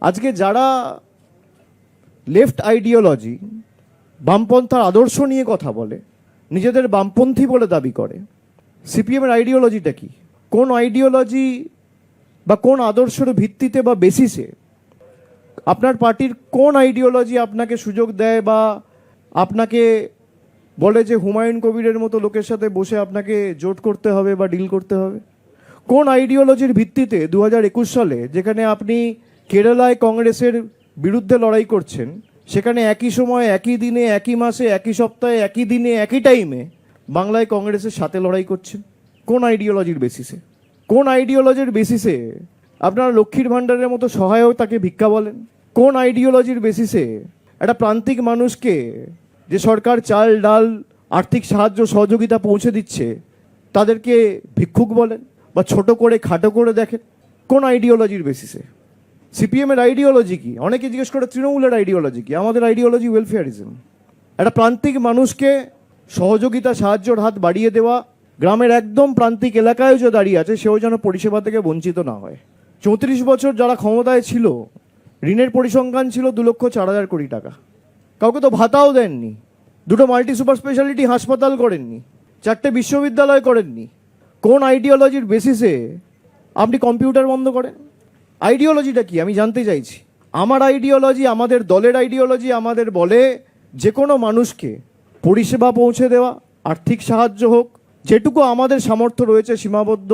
আজকে যারা left ideology বামপন্থার আদর্শ নিয়ে কথা বলে, নিজেদের বামপন্থী বলে দাবি করে, সিপিএমের আইডিওলজিটা কি? কোন আইডিওলজি বা কোন আদর্শের ভিত্তিতে বা বেসিসে আপনার পার্টির কোন আইডিওলজি আপনাকে সুযোগ দেয় বা আপনাকে বলে যে হুমায়ুন কবিরের মতো লোকের সাথে বসে আপনাকে জোট করতে হবে বা ডিল করতে হবে? কোন আইডিওলজির ভিত্তিতে 2021 সালে যেখানে আপনি কেরালায় কংগ্রেসের বিরুদ্ধে লড়াই করছেন, সেখানে একই সময়, একই দিনে, একই মাসে, একই সপ্তাহে, একই দিনে, একই টাইমে বাংলায় কংগ্রেসের সাথে লড়াই করছেন? কোন আইডিওলজির বেসিসে? কোন আইডিওলজির বেসিসে আপনারা লক্ষ্মীর ভাণ্ডারের মতো সহায়তাকে ভিক্ষা বলেন? কোন আইডিওলজির বেসিসে একটা প্রান্তিক মানুষকে যে সরকার চাল ডাল আর্থিক সাহায্য সহযোগিতা পৌঁছে দিচ্ছে তাদেরকে ভিক্ষুক বলেন বা ছোট করে খাটো করে দেখেন? কোন আইডিওলজির বেসিসে? সিপিএমের আইডিওলজি কি? অনেকে জিজ্ঞেস করে তৃণমূলের আইডিওলজি কি? আমাদের আইডিওলজি ওয়েলফেয়ারিজম। একটা প্রান্তিক মানুষকে সহযোগিতা সাহায্যের হাত বাড়িয়ে দেওয়া, গ্রামের একদম প্রান্তিক এলাকায়ও যে দাঁড়িয়ে আছে সেও যেন পরিষেবা থেকে বঞ্চিত না হয়। 34 বছর যারা ক্ষমতায় ছিল, ঋণের পরিসংখ্যান ছিল 2,04,000 কোটি টাকা। কাউকে তো ভাতাও দেননি, 2টো মাল্টি সুপার স্পেশালিটি হাসপাতাল করেননি, 4টে বিশ্ববিদ্যালয় করেননি। কোন আইডিওলজির বেসিসে আপনি কম্পিউটার বন্ধ করেন? আইডিওলজিটা কি আমি জানতে চাইছি। আমার আইডিওলজি, আমাদের দলের আইডিওলজি আমাদের বলে যে কোনো মানুষকে পরিষেবা পৌঁছে দেওয়া, আর্থিক সাহায্য হোক, যেটুকু আমাদের সামর্থ্য রয়েছে, সীমাবদ্ধ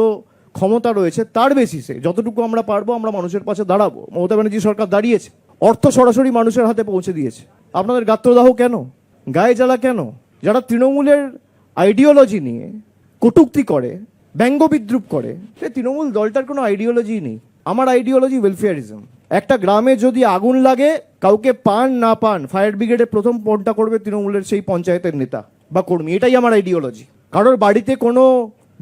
ক্ষমতা রয়েছে, তার বেসিসে যতটুকু আমরা পারবো আমরা মানুষের পাশে দাঁড়াবো। মমতা ব্যানার্জি সরকার দাঁড়িয়েছে, অর্থ সরাসরি মানুষের হাতে পৌঁছে দিয়েছে। আপনাদের গাত্রদাহ কেন, গায়ে জ্বালা কেন? যারা তৃণমূলের আইডিওলজি নিয়ে কটূক্তি করে, ব্যঙ্গ বিদ্রুপ করে, সে তৃণমূল দলটার কোনো আইডিওলজি নেই। আমার আইডিওলজি ওয়েলফেয়ারিজম। একটা গ্রামে যদি আগুন লাগে, কাউকে পান না পান, ফায়ার ব্রিগেডে প্রথম ফোনটা করবে তৃণমূলের সেই পঞ্চায়েতের নেতা বা কর্মী। এটাই আমার আইডিওলজি। কারোর বাড়িতে কোনো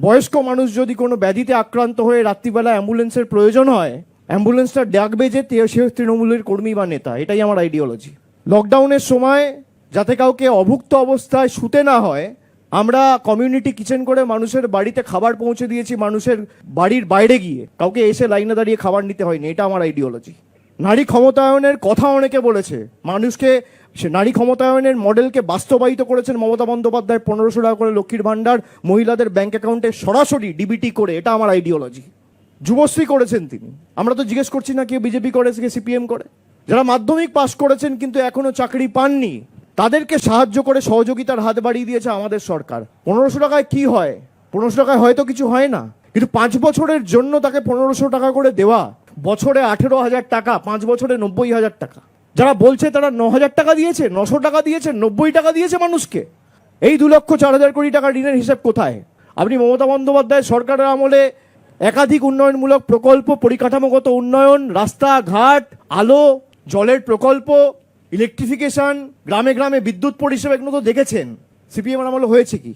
বয়স্ক মানুষ যদি কোনো ব্যাধিতে আক্রান্ত হয়ে রাত্রিবেলা অ্যাম্বুলেন্সের প্রয়োজন হয়, অ্যাম্বুলেন্সটা ডাকবে যে সে তৃণমূলের কর্মী বা নেতা। এটাই আমার আইডিওলজি। লকডাউনের সময় যাতে কাউকে অভুক্ত অবস্থায় শুতে না হয়, আমরা কমিউনিটি কিচেন করে মানুষের বাড়িতে খাবার পৌঁছে দিয়েছি, মানুষের বাড়ির বাইরে গিয়ে কাউকে এসে লাইনে দাঁড়িয়ে খাবার নিতে হয়নি। এটা আমার আইডিওলজি। নারী ক্ষমতায়নের কথা অনেকে বলেছে, মানুষকে সে নারী ক্ষমতায়নের মডেলকে বাস্তবায়িত করেছেন মমতা বন্দ্যোপাধ্যায়। 1500 টাকা করে লক্ষ্মীর ভাণ্ডার মহিলাদের ব্যাংক অ্যাকাউন্টে সরাসরি ডিবিটি করে, এটা আমার আইডিওলজি। যুবশ্রী করেছেন তিনি। আমরা তো জিজ্ঞেস করছি না কে বিজেপি করে, কে সিপিএম করে। যারা মাধ্যমিক পাস করেছেন কিন্তু এখনো চাকরি পাননি, তাদেরকে সাহায্য করে সহযোগিতার হাত বাড়িয়ে দিয়েছে আমাদের সরকার। 1500 টাকায় কি হয়? 1500 টাকায় হয়তো কিছু হয় না, কিন্তু 5 বছরের জন্য তাকে 1500 টাকা করে দেওয়া, বছরে 18,000 টাকা, 5 বছরে 90,000 টাকা। যারা বলছে তারা 9,000 টাকা দিয়েছে, 900 টাকা দিয়েছে, 90 টাকা দিয়েছে মানুষকে। এই 2,04,000 কোটি টাকা ঋণের হিসাব কোথায়? আপনি মমতা বন্দ্যোপাধ্যায় সরকারের আমলে একাধিক উন্নয়নমূলক প্রকল্প, পরিকাঠামোগত উন্নয়ন, রাস্তাঘাট, আলো, জলের প্রকল্প, ইলেকট্রিফিকেশন, গ্রামে গ্রামে বিদ্যুৎ পরিষেবা, এগুলো তো দেখেছেন। সিপিএম আমলে হয়েছে কি?